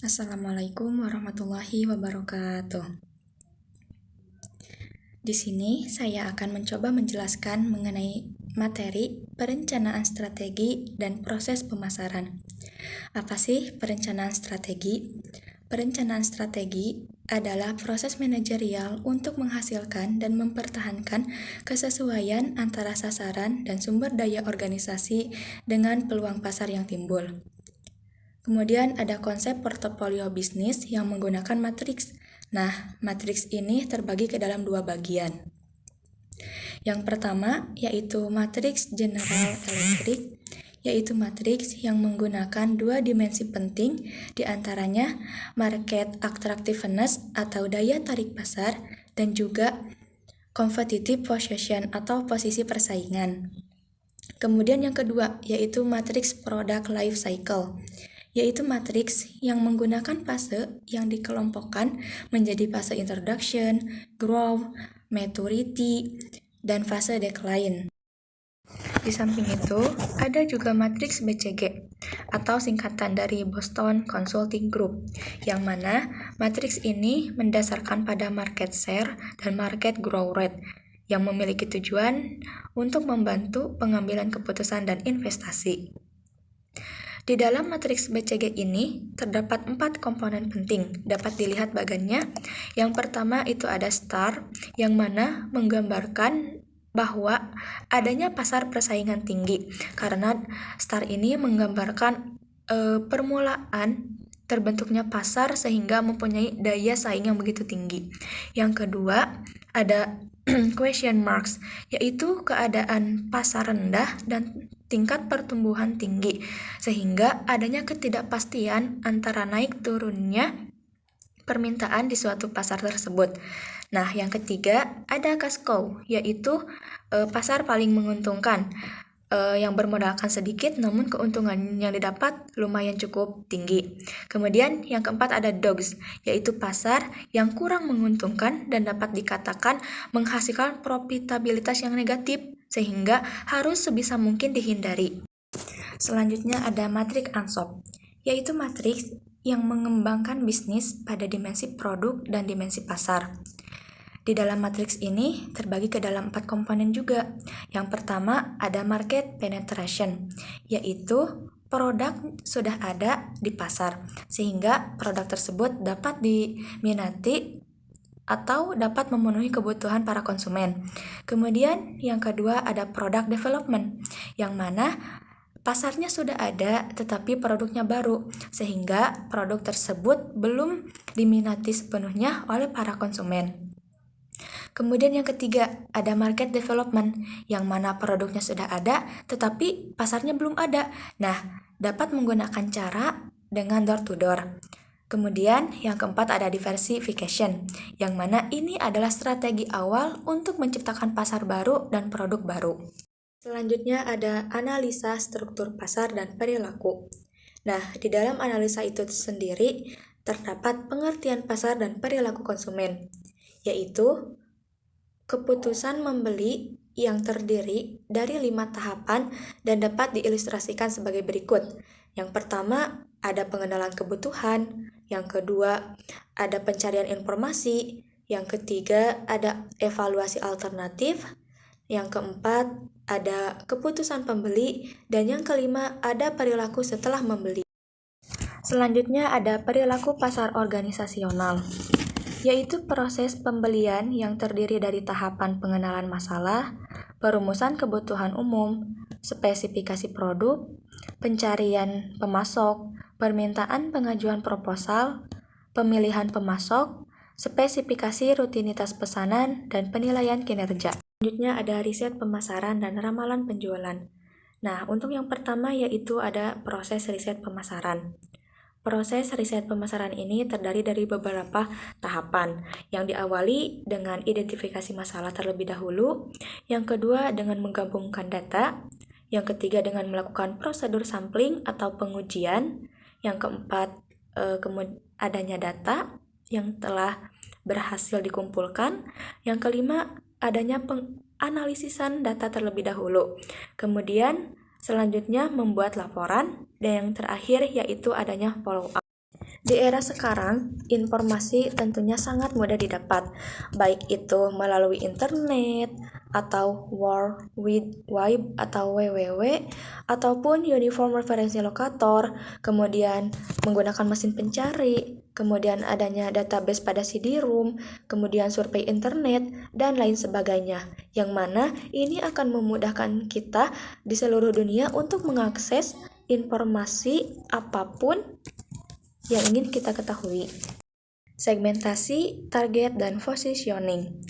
Assalamualaikum warahmatullahi wabarakatuh. Di sini saya akan mencoba menjelaskan mengenai materi perencanaan strategi dan proses pemasaran. Apa sih perencanaan strategi? Perencanaan strategi adalah proses manajerial untuk menghasilkan dan mempertahankan kesesuaian antara sasaran dan sumber daya organisasi dengan peluang pasar yang timbul. Kemudian ada konsep portofolio bisnis yang menggunakan matriks. Nah, matriks ini terbagi ke dalam dua bagian. Yang pertama yaitu matriks General Electric, yaitu matriks yang menggunakan dua dimensi penting, diantaranya market attractiveness atau daya tarik pasar, dan juga competitive position atau posisi persaingan. Kemudian yang kedua yaitu matriks Product Life Cycle, yaitu matriks yang menggunakan fase yang dikelompokkan menjadi fase introduction, growth, maturity, dan fase decline. Di samping itu, ada juga matriks BCG atau singkatan dari Boston Consulting Group, yang mana matriks ini mendasarkan pada market share dan market growth rate yang memiliki tujuan untuk membantu pengambilan keputusan dan investasi. Di dalam matriks BCG ini terdapat 4 komponen penting, dapat dilihat bagannya. Yang pertama itu ada STAR, yang mana menggambarkan bahwa adanya pasar persaingan tinggi, karena STAR ini menggambarkan permulaan terbentuknya pasar sehingga mempunyai daya saing yang begitu tinggi. Yang kedua ada question marks, yaitu keadaan pasar rendah dan tingkat pertumbuhan tinggi, sehingga adanya ketidakpastian antara naik turunnya permintaan di suatu pasar tersebut. Nah, yang ketiga ada cash cow, yaitu pasar paling menguntungkan, yang bermodalkan sedikit namun keuntungan yang didapat lumayan cukup tinggi. Kemudian yang keempat ada dogs, yaitu pasar yang kurang menguntungkan dan dapat dikatakan menghasilkan profitabilitas yang negatif, sehingga harus sebisa mungkin dihindari. Selanjutnya ada matriks ANSOP, yaitu matriks yang mengembangkan bisnis pada dimensi produk dan dimensi pasar. Di dalam matriks ini terbagi ke dalam 4 komponen juga. Yang pertama ada market penetration, yaitu produk sudah ada di pasar, sehingga produk tersebut dapat diminati atau dapat memenuhi kebutuhan para konsumen. Kemudian yang kedua ada product development, yang mana pasarnya sudah ada tetapi produknya baru, sehingga produk tersebut belum diminati sepenuhnya oleh para konsumen. Kemudian yang ketiga ada market development, yang mana produknya sudah ada tetapi pasarnya belum ada. Nah, dapat menggunakan cara dengan door to door. Kemudian yang keempat ada diversification, yang mana ini adalah strategi awal untuk menciptakan pasar baru dan produk baru. Selanjutnya ada analisa struktur pasar dan perilaku. Nah, di dalam analisa itu sendiri terdapat pengertian pasar dan perilaku konsumen, yaitu keputusan membeli yang terdiri dari 5 tahapan dan dapat diilustrasikan sebagai berikut. Yang pertama, ada pengenalan kebutuhan. Yang kedua, ada pencarian informasi. Yang ketiga, ada evaluasi alternatif. Yang keempat, ada keputusan pembeli. Dan yang kelima, ada perilaku setelah membeli. Selanjutnya ada perilaku pasar organisasional, yaitu proses pembelian yang terdiri dari tahapan pengenalan masalah, perumusan kebutuhan umum, spesifikasi produk, pencarian pemasok, permintaan pengajuan proposal, pemilihan pemasok, spesifikasi rutinitas pesanan, dan penilaian kinerja. Selanjutnya ada riset pemasaran dan ramalan penjualan. Nah, untuk yang pertama yaitu ada proses riset pemasaran. Proses riset pemasaran ini terdiri dari beberapa tahapan, yang diawali dengan identifikasi masalah terlebih dahulu, yang kedua dengan menggabungkan data, yang ketiga dengan melakukan prosedur sampling atau pengujian, yang keempat adanya data yang telah berhasil dikumpulkan, yang kelima adanya penganalisisan data terlebih dahulu, kemudian selanjutnya membuat laporan, dan yang terakhir yaitu adanya follow up. Di era sekarang, informasi tentunya sangat mudah didapat, baik itu melalui internet, atau World Wide Web atau WWW, ataupun Uniform Reference Locator, kemudian menggunakan mesin pencari, kemudian adanya database pada CD-ROM, kemudian survei internet, dan lain sebagainya, yang mana ini akan memudahkan kita di seluruh dunia untuk mengakses informasi apapun yang ingin kita ketahui. Segmentasi, target, dan positioning,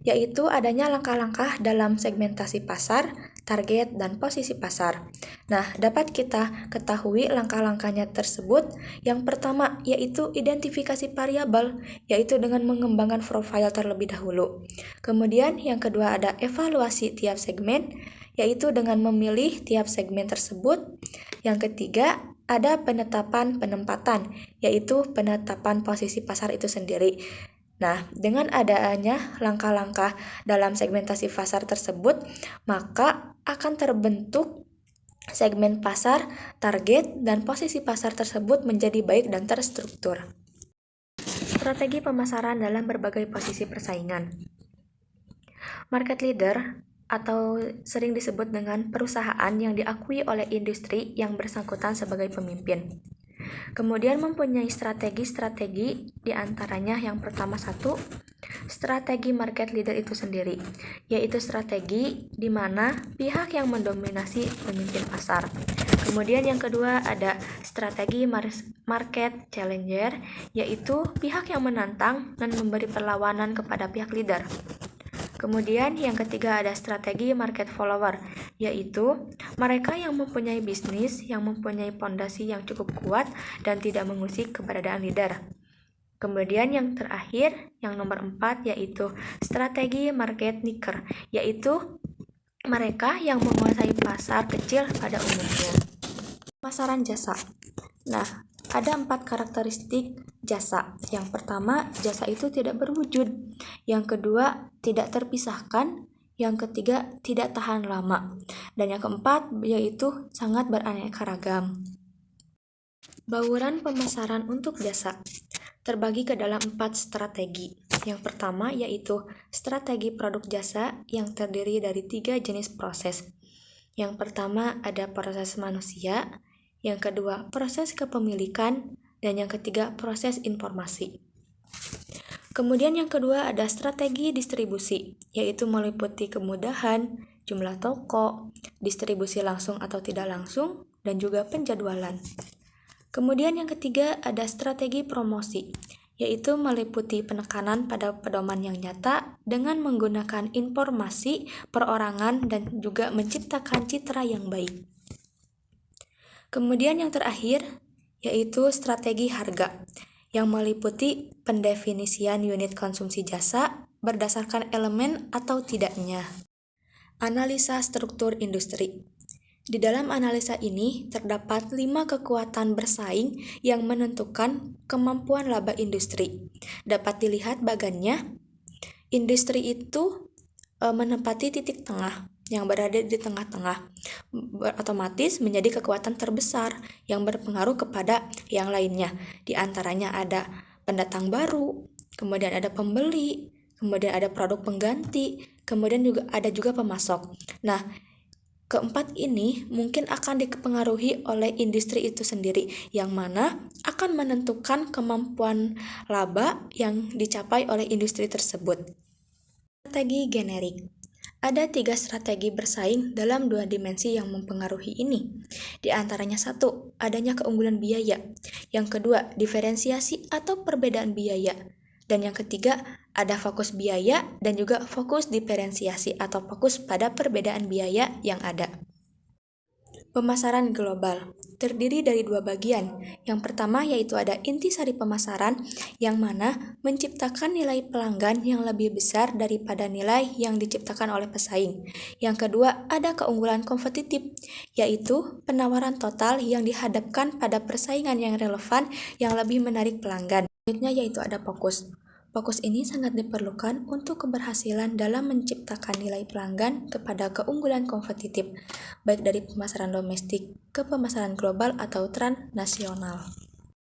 yaitu adanya langkah-langkah dalam segmentasi pasar, target, dan posisi pasar. Nah, dapat kita ketahui langkah-langkahnya tersebut. Yang pertama yaitu identifikasi variabel, yaitu dengan mengembangkan profil terlebih dahulu. Kemudian yang kedua ada evaluasi tiap segmen, yaitu dengan memilih tiap segmen tersebut. Yang ketiga ada penetapan penempatan, yaitu penetapan posisi pasar itu sendiri. Nah, dengan adanya langkah-langkah dalam segmentasi pasar tersebut, maka akan terbentuk segmen pasar, target, dan posisi pasar tersebut menjadi baik dan terstruktur. Strategi pemasaran dalam berbagai posisi persaingan. Market leader atau sering disebut dengan perusahaan yang diakui oleh industri yang bersangkutan sebagai pemimpin. Kemudian mempunyai strategi-strategi, diantaranya yang pertama strategi market leader itu sendiri, yaitu strategi di mana pihak yang mendominasi pemimpin pasar. Kemudian yang kedua ada strategi market challenger, yaitu pihak yang menantang dan memberi perlawanan kepada pihak leader. Kemudian yang ketiga ada strategi market follower, yaitu mereka yang mempunyai bisnis yang mempunyai pondasi yang cukup kuat dan tidak mengusik keberadaan leader. Kemudian yang terakhir, yang nomor 4, yaitu strategi market maker, yaitu mereka yang menguasai pasar kecil pada umumnya. Pemasaran jasa. Nah, ada 4 karakteristik jasa. Yang pertama, jasa itu tidak berwujud. Yang kedua, tidak terpisahkan. Yang ketiga, tidak tahan lama. Dan yang keempat, yaitu sangat beraneka ragam. Bauran pemasaran untuk jasa terbagi ke dalam 4 strategi. Yang pertama yaitu strategi produk jasa yang terdiri dari 3 jenis proses. Yang pertama ada proses manusia, yang kedua proses kepemilikan, dan yang ketiga proses informasi. Kemudian yang kedua ada strategi distribusi, yaitu meliputi kemudahan, jumlah toko, distribusi langsung atau tidak langsung, dan juga penjadwalan. Kemudian yang ketiga ada strategi promosi, yaitu meliputi penekanan pada pedoman yang nyata dengan menggunakan informasi, perorangan, dan juga menciptakan citra yang baik. Kemudian yang terakhir yaitu strategi harga, yang meliputi pendefinisian unit konsumsi jasa berdasarkan elemen atau tidaknya. Analisa struktur industri. Di dalam analisa ini terdapat 5 kekuatan bersaing yang menentukan kemampuan laba industri. Dapat dilihat bagannya, industri itu menempati titik tengah yang berada di tengah-tengah, otomatis menjadi kekuatan terbesar yang berpengaruh kepada yang lainnya. Di antaranya ada pendatang baru, kemudian ada pembeli, kemudian ada produk pengganti, kemudian juga ada pemasok. Nah, keempat ini mungkin akan dipengaruhi oleh industri itu sendiri, yang mana akan menentukan kemampuan laba yang dicapai oleh industri tersebut. Strategi generik. Ada 3 strategi bersaing dalam 2 dimensi yang mempengaruhi ini. Di antaranya 1, adanya keunggulan biaya. Yang kedua, diferensiasi atau perbedaan biaya. Dan yang ketiga, ada fokus biaya dan juga fokus diferensiasi atau fokus pada perbedaan biaya yang ada. Pemasaran global terdiri dari 2 bagian. Yang pertama yaitu ada intisari pemasaran, yang mana menciptakan nilai pelanggan yang lebih besar daripada nilai yang diciptakan oleh pesaing. Yang kedua ada keunggulan kompetitif, yaitu penawaran total yang dihadapkan pada persaingan yang relevan yang lebih menarik pelanggan. Selanjutnya yaitu ada fokus. Fokus ini sangat diperlukan untuk keberhasilan dalam menciptakan nilai pelanggan kepada keunggulan kompetitif, baik dari pemasaran domestik ke pemasaran global atau transnasional.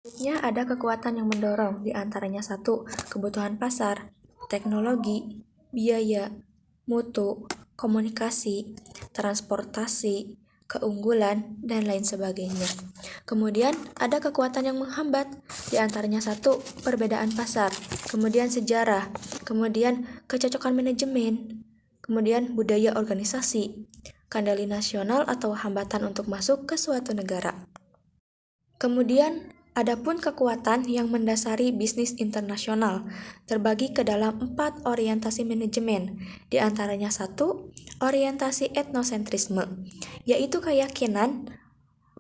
Selanjutnya ada kekuatan yang mendorong, di antaranya 1. Kebutuhan pasar, teknologi, biaya, mutu, komunikasi, transportasi, keunggulan, dan lain sebagainya. Kemudian ada kekuatan yang menghambat, di antaranya 1. Perbedaan pasar, kemudian sejarah, kemudian kecocokan manajemen, kemudian budaya organisasi, kendali nasional atau hambatan untuk masuk ke suatu negara. Kemudian, adapun kekuatan yang mendasari bisnis internasional terbagi ke dalam 4 orientasi manajemen, di antaranya 1. Orientasi etnosentrisme, yaitu keyakinan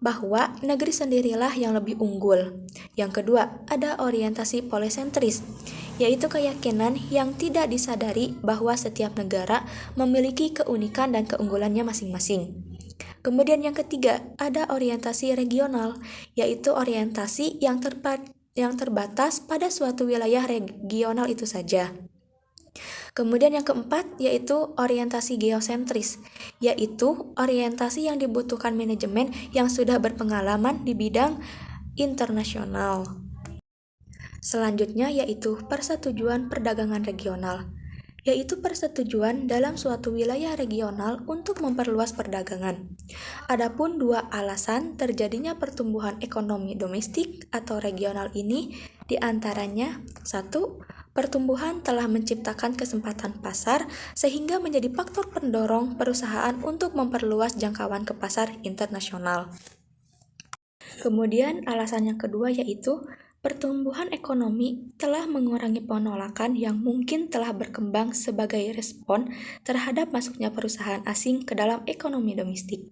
bahwa negeri sendirilah yang lebih unggul. Yang kedua, ada orientasi polisentris, yaitu keyakinan yang tidak disadari bahwa setiap negara memiliki keunikan dan keunggulannya masing-masing. Kemudian yang ketiga, ada orientasi regional, yaitu orientasi yang terbatas pada suatu wilayah regional itu saja. Kemudian yang keempat, yaitu orientasi geosentris, yaitu orientasi yang dibutuhkan manajemen yang sudah berpengalaman di bidang internasional. Selanjutnya yaitu persetujuan perdagangan regional, yaitu persetujuan dalam suatu wilayah regional untuk memperluas perdagangan. Adapun 2 alasan terjadinya pertumbuhan ekonomi domestik atau regional ini diantaranya 1. Pertumbuhan telah menciptakan kesempatan pasar sehingga menjadi faktor pendorong perusahaan untuk memperluas jangkauan ke pasar internasional. Kemudian alasan yang kedua yaitu pertumbuhan ekonomi telah mengurangi penolakan yang mungkin telah berkembang sebagai respon terhadap masuknya perusahaan asing ke dalam ekonomi domestik.